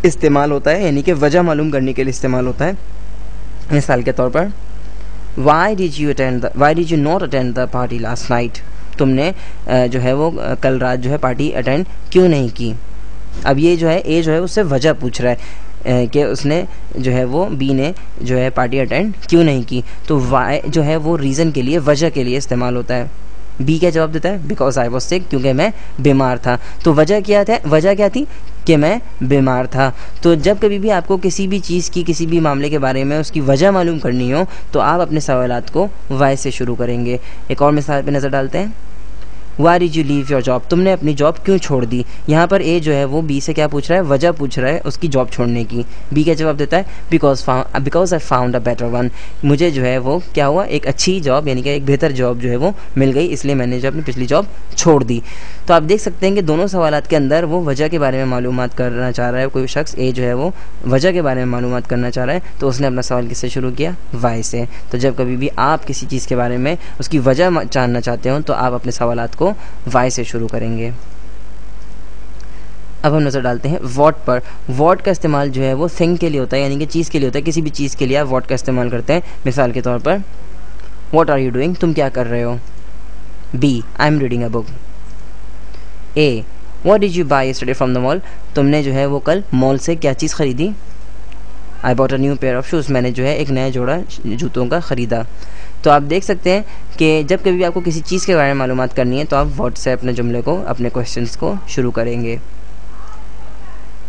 इस्तेमाल होता है, यानी कि वजह मालूम करने के लिए इस्तेमाल होता है। मिसाल के तौर पर Why did you not attend the party last night? तुमने जो है वो कल रात जो है पार्टी अटेंड क्यों नहीं की। अब ये जो है ए जो है उससे वजह पूछ रहा है कि उसने जो है वो बी ने जो है पार्टी अटेंड क्यों नहीं की। तो वाई जो है वो रीज़न के लिए, वजह के लिए इस्तेमाल होता है। बी क्या जवाब देता है, बिकॉज आई वॉज सिक, क्योंकि मैं बीमार था। तो वजह क्या थी कि मैं बीमार था। तो जब कभी भी आपको किसी भी चीज़ की, किसी भी मामले के बारे में उसकी वजह मालूम करनी हो तो आप अपने सवालात को वाई से शुरू करेंगे। एक और मिसाल पे नज़र डालते हैं। Why did you leave your job? तुमने अपनी जॉब क्यों छोड़ दी। यहाँ पर ए जो है वो बी से क्या पूछ रहा है, वजह पूछ रहा है उसकी जॉब छोड़ने की। बी क्या जवाब देता है, because I found a better one. मुझे जो है वो क्या हुआ, एक अच्छी जॉब यानी कि एक बेहतर जॉब जो है वो मिल गई, इसलिए मैंने जो अपनी पिछली जॉब छोड़ दी। तो आप देख सकते हैं कि दोनों सवालात के अंदर वो वजह के बारे में मालूमात करना चाह रहा है। कोई शख्स ए जो है वो वजह के बारे में मालूमात करना चाह रहा है, तो उसने अपना सवाल किससे शुरू किया, वाई से। तो जब कभी भी आप किसी चीज़ के बारे में उसकी वजह जानना चाहते हो तो आप अपने सवालात को वाई से शुरू करेंगे। अब हम नज़र डालते हैं वॉट पर। वॉट का इस्तेमाल जो है वो थिंग के लिए होता है, यानी कि चीज़ के लिए होता है। किसी भी चीज़ के लिए आप वॉट का इस्तेमाल करते हैं। मिसाल के तौर पर वॉट आर यू डूइंग, तुम क्या कर रहे हो। B I am reading a book. A what did you buy yesterday from the mall, तुमने जो है वो कल मॉल से क्या चीज़ ख़रीदी। I bought a new pair of shoes, मैंने जो है एक नया जोड़ा जूतों का ख़रीदा। तो आप देख सकते हैं कि जब कभी भी आपको किसी चीज़ के बारे में मालूमात करनी है तो आप वॉट से अपने जुमले को, अपने क्वेश्चंस को शुरू करेंगे।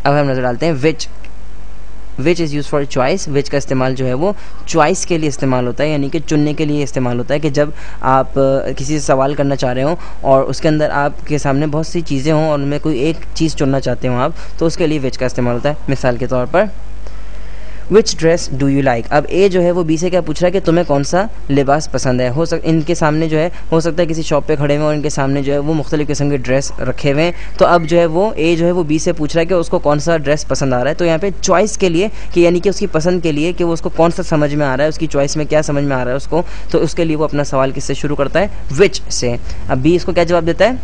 अब हम नज़र डालते हैं which is use for choice. Which का इस्तेमाल जो है वो चॉइस के लिए इस्तेमाल होता है, यानी कि चुनने के लिए इस्तेमाल होता है। कि जब आप किसी से सवाल करना चाह रहे हो और उसके अंदर आपके सामने बहुत सी चीज़ें हों और उनमें कोई एक चीज़ चुनना चाहते हो आप, तो उसके लिए विच का इस्तेमाल होता है। मिसाल के तौर पर विच ड्रेस डू यू लाइक। अब ए जो है वो बी से क्या पूछ रहा है कि तुम्हें कौन सा लिबास पसंद है। इनके सामने जो है हो सकता है किसी शॉप पे खड़े हुए और इनके सामने जो है वो मुख्तलिफ किस्म के ड्रेस रखे हुए हैं। तो अब जो है वो ए जो है वो बी से पूछ रहा है कि उसको कौन सा ड्रेस पसंद आ रहा है। तो यहाँ पे चॉइस के लिए कि यानी कि उसकी पसंद के लिए कि वो उसको कौन सा समझ में आ रहा है, उसकी चॉइस में क्या समझ में आ रहा है उसको, तो उसके लिए वो अपना सवाल किससे शुरू करता है, विच से। अब बी इसको क्या जवाब देता है,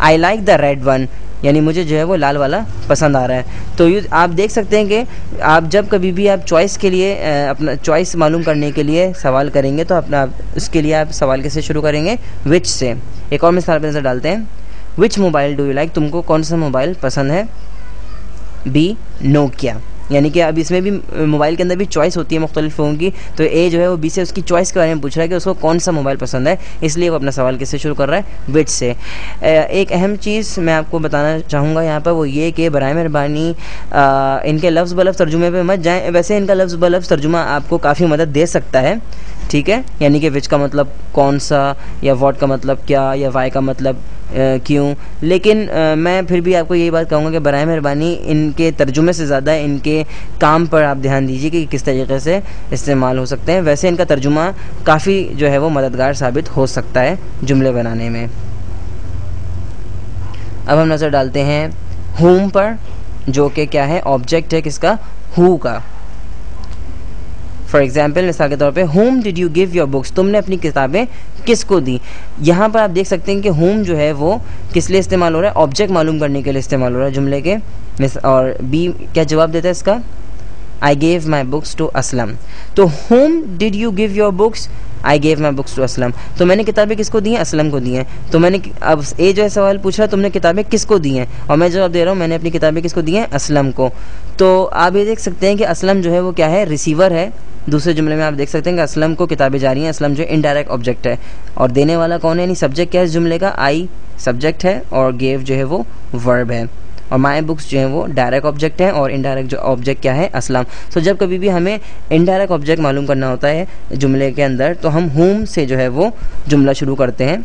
I like the red one, यानी मुझे जो है वो लाल वाला पसंद आ रहा है। तो आप देख सकते हैं कि आप जब कभी भी आप चॉइस के लिए अपना चॉइस मालूम करने के लिए सवाल करेंगे तो अपना उसके लिए आप सवाल कैसे शुरू करेंगे, विच से। एक और मिसाल पर नज़र डालते हैं। विच मोबाइल डू यू लाइक, तुमको कौन सा मोबाइल पसंद है। बी नोकिया, यानी कि अब इसमें भी मोबाइल के अंदर भी चॉइस होती है मुख्तलिफ फ़ोन की। तो ए जो है वो बी से उसकी चॉइस के बारे में पूछ रहा है कि उसको कौन सा मोबाइल पसंद है, इसलिए वो अपना सवाल किससे शुरू कर रहा है, विच से। एक अहम चीज़ मैं आपको बताना चाहूँगा यहाँ पर, वो ये कि बराए मेहरबानी इनके लफ्ज़ बलफ्ज़ तर्जुमे पे मत जाएँ। वैसे इनका लफ्ज़ बलफ्ज़ तर्जुमा आपको काफ़ी मदद दे सकता है, ठीक है, यानी कि विच का मतलब कौन सा, या वॉट का मतलब क्या, या वाई का मतलब क्यों। लेकिन मैं फिर भी आपको यही बात कहूँगा कि बराए मेहरबानी इनके तर्जुमे से ज़्यादा इनके काम पर आप ध्यान दीजिए कि किस तरीके से इस्तेमाल हो सकते हैं। वैसे इनका तर्जुमा काफ़ी जो है वो मददगार साबित हो सकता है जुमले बनाने में। अब हम नज़र डालते हैं whom पर, जो कि क्या है, ऑब्जेक्ट है किसका, who का। फॉर एग्जाम्पल मिसाल के तौर पे whom did you give your books, तुमने अपनी किताबें किसको दी। यहाँ पर आप देख सकते हैं कि whom जो है वो किस लिए इस्तेमाल हो रहा है, ऑब्जेक्ट मालूम करने के लिए इस्तेमाल हो रहा है जुमले के। और बी क्या जवाब देता है इसका, I gave my books to Aslam. तो whom did you give your books, I gave my books to Aslam. तो मैंने किताबें किसको दी हैं, असलम को दी हैं। तो मैंने अब ए जो है सवाल पूछ रहा है तुमने किताबें किसको दी हैं, और मैं जवाब दे रहा हूँ मैंने अपनी किताबें किसको दी हैं, असलम को। तो आप ये देख सकते हैं कि असलम जो है वो क्या है, रिसीवर है। दूसरे जुमले में आप देख सकते हैं कि असलम को किताबें जा रही हैं। असलम जो इनडायरेक्ट ऑब्जेक्ट है, और देने वाला कौन है, यानी सब्जेक्ट क्या है इस जुमले का, आई सब्जेक्ट है, और गेव जो है वो वर्ब है, और माई बुक्स जो है वो डायरेक्ट ऑब्जेक्ट है, और इनडायरेक्ट जो ऑब्जेक्ट क्या है, असलम। तो जब कभी भी हमें इनडायरेक्ट ऑब्जेक्ट मालूम करना होता है जुमले के अंदर तो हम whom से जो है वो जुमला शुरू करते हैं,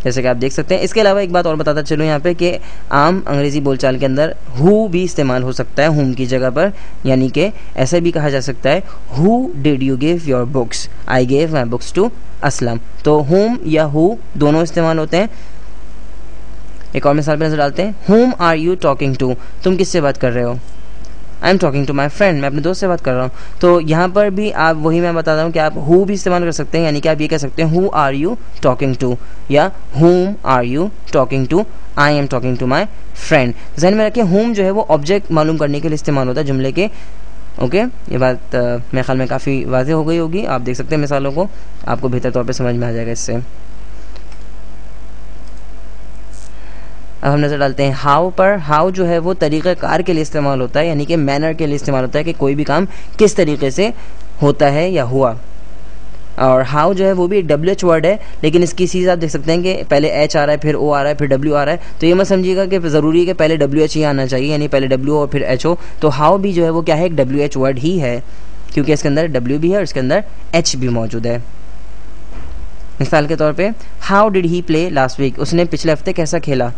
जैसे कि आप देख सकते हैं। इसके अलावा एक बात और बताता चलूँ यहाँ पे कि आम अंग्रेज़ी बोलचाल के अंदर who भी इस्तेमाल हो सकता है whom की जगह पर, यानी कि ऐसे भी कहा जा सकता है who did you give your books, I gave my books to Aslam. तो whom या who दोनों इस्तेमाल होते हैं। एक और मिसाल पे नजर डालते हैं। whom are you talking to, तुम किससे बात कर रहे हो। I am talking to my friend, मैं अपने दोस्त से बात कर रहा हूँ। तो यहाँ पर भी आप वही मैं बता रहा हूँ कि आप who भी इस्तेमाल कर सकते हैं, यानी कि आप ये कह सकते हैं who are you talking to, या whom are you talking to I am talking to my friend. ध्यान में रखिए whom जो है वो ऑब्जेक्ट मालूम करने के लिए इस्तेमाल होता है जुमले के। ओके, ये बात मेरे ख्याल में काफ़ी वाज़ेह हो गई होगी। आप देख सकते हैं मिसालों को, आपको बेहतर तौर पे समझ में आ जाएगा इससे। अब हम नज़र डालते हैं हाउ पर। हाउ जो है वो तरीक़ाकार के लिए इस्तेमाल होता है, यानी कि मैनर के लिए इस्तेमाल होता है कि कोई भी काम किस तरीके से होता है या हुआ। और हाउ जो है वो भी एक WH वर्ड है, लेकिन इसकी चीज़ आप देख सकते हैं कि पहले H आ रहा है, फिर O आ रहा है, फिर W आ रहा है। तो ये मत समझिएगा कि ज़रूरी है कि पहले WH ही आना चाहिए, यानी पहले W और फिर H हो। तो हाउ भी जो है वो क्या है, एक WH वर्ड ही है, क्योंकि इसके अंदर W भी है और इसके अंदर H भी मौजूद है। मिसाल के तौर पे how did he play last week, उसने पिछले हफ्ते कैसा खेला।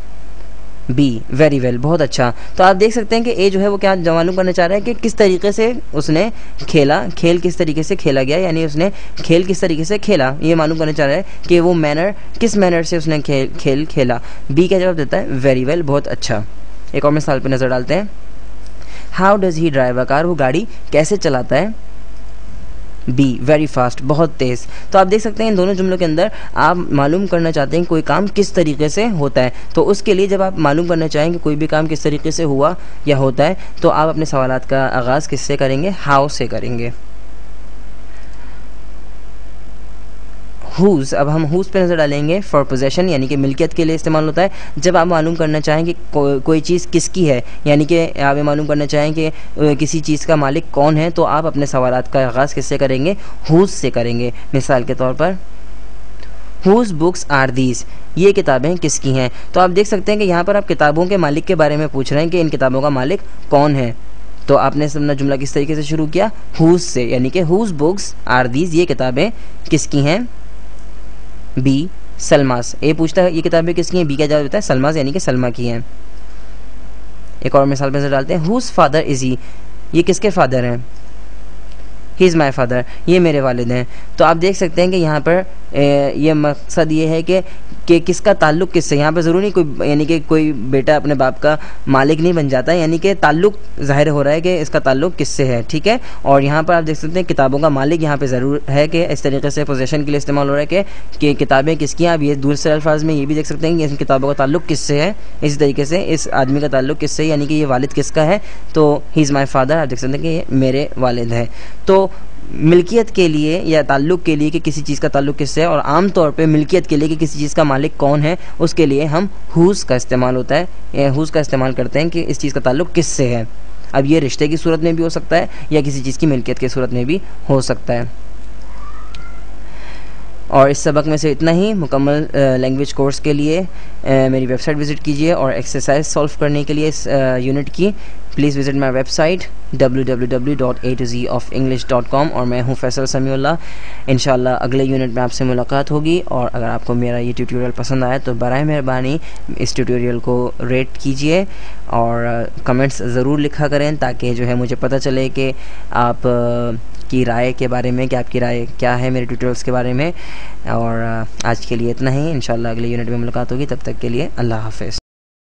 बी वेरी वेल, बहुत अच्छा। तो आप देख सकते हैं कि ए जो है वो क्या मालूम करना चाह रहा है कि किस तरीके से उसने खेला, खेल किस तरीके से खेला गया, यानी उसने खेल किस तरीके से खेला, ये मालूम करना चाह रहा है कि वो मैनर किस मैनर से उसने खेल खेला। बी का जवाब देता है वेरी वेल, बहुत अच्छा। एक और मिसाल पे नज़र डालते हैं। How does he drive a car, वो गाड़ी कैसे चलाता है। बी वेरी फास्ट, बहुत तेज़। तो आप देख सकते हैं इन दोनों जुमलों के अंदर आप मालूम करना चाहते हैं कोई काम किस तरीके से होता है। तो उसके लिए जब आप मालूम करना चाहेंगे कोई भी काम किस तरीके से हुआ या होता है, तो आप अपने सवालात का आगाज़ किससे करेंगे, हाउ से करेंगे। हुज़, अब हम हुज़ पे नज़र डालेंगे। फॉर पोजेशन, यानी कि मिल्कियत के लिए इस्तेमाल होता है। जब आप मालूम करना चाहें कि कोई चीज़ किसकी है, यानी कि आप ये मालूम करना चाहें कि किसी चीज़ का मालिक कौन है, तो आप अपने सवालात का आगाज़ किससे करेंगे, हुज़ से करेंगे। मिसाल के तौर पर हुज़ बुक्स आर दीज, ये किताबें किसकी हैं। तो आप देख सकते हैं कि यहाँ पर आप किताबों के मालिक के बारे में पूछ रहे हैं कि इन किताबों का मालिक कौन है। तो आपने अपना जुमला किस तरीके से शुरू किया, हुज़ से, यानी कि हुज़ बुक्स आर दीज, ये किताबें किसकी हैं। बी सलमास, ए पूछता है ये किताबें किसकी हैं, बी का जवाब देता है सलमास, यानी कि सलमा की हैं। एक और मिसाल पे नजर डालते हैं। हुज़ फादर इज़ ही, ये किसके फादर हैं। ही इज़ माई फादर, ये मेरे वालिद हैं। तो आप देख सकते हैं कि यहाँ पर ये मकसद ये है कि किसका ताल्लुक़ किससे। यहाँ पर ज़रूरी कोई, यानी कि कोई बेटा अपने बाप का मालिक नहीं बन जाता, यानी कि ताल्लुक़ ज़ाहिर हो रहा है कि इसका ताल्लुक़ किससे है, ठीक है। और यहाँ पर आप देख सकते हैं किताबों का मालिक यहाँ पे ज़रूर है कि इस तरीके से पोजेशन के लिए इस्तेमाल हो रहा है कि किताबें किसकी हैं। आप ये दूसरे अल्फाज में ये भी देख सकते हैं कि इन किताबों का ताल्लुक़ किससे है। इसी तरीके से इस आदमी का ताल्लुक़ किससे, यानी कि ये वालिद किसका है, तो ही इज़ माई फादर, आप देख सकते हैं कि ये मेरे वालिद है। तो मिल्कियत के लिए या ताल्लुक़ के लिए कि किसी चीज़ का ताल्लुक़ किससे है, और आम तौर पे मिल्कियत के लिए कि किसी चीज़ का मालिक कौन है, उसके लिए हम हुज़ का इस्तेमाल होता है, हुज़ का इस्तेमाल करते हैं कि इस चीज़ का ताल्लुक़ किससे है। अब ये रिश्ते की सूरत में भी हो सकता है या किसी चीज़ की मिल्कियत की सूरत में भी हो सकता है। और इस सबक में से इतना ही। मुकम्मल लैंग्वेज कोर्स के लिए मेरी वेबसाइट विज़िट कीजिए, और एक्सरसाइज सॉल्व करने के लिए इस यूनिट की please visit my website www.a2zoфenglish.com। और मैं हूँ फैसल समीउल्लाह। इंशाल्लाह अगले यूनिट में आपसे मुलाकात होगी। और अगर आपको मेरा ये ट्यूटोरियल पसंद आया तो बराए मेहरबानी इस ट्यूटोरियल को रेट कीजिए और कमेंट्स ज़रूर लिखा करें, ताकि जो है मुझे पता चले कि आप की राय के बारे में, कि आपकी राय क्या है मेरे ट्यूटोरियल्स के बारे में। और आज के लिए इतना ही। इंशाल्लाह अगले यूनिट में मुलाकात होगी, तब तक के लिए अल्लाह हाफ़िज़।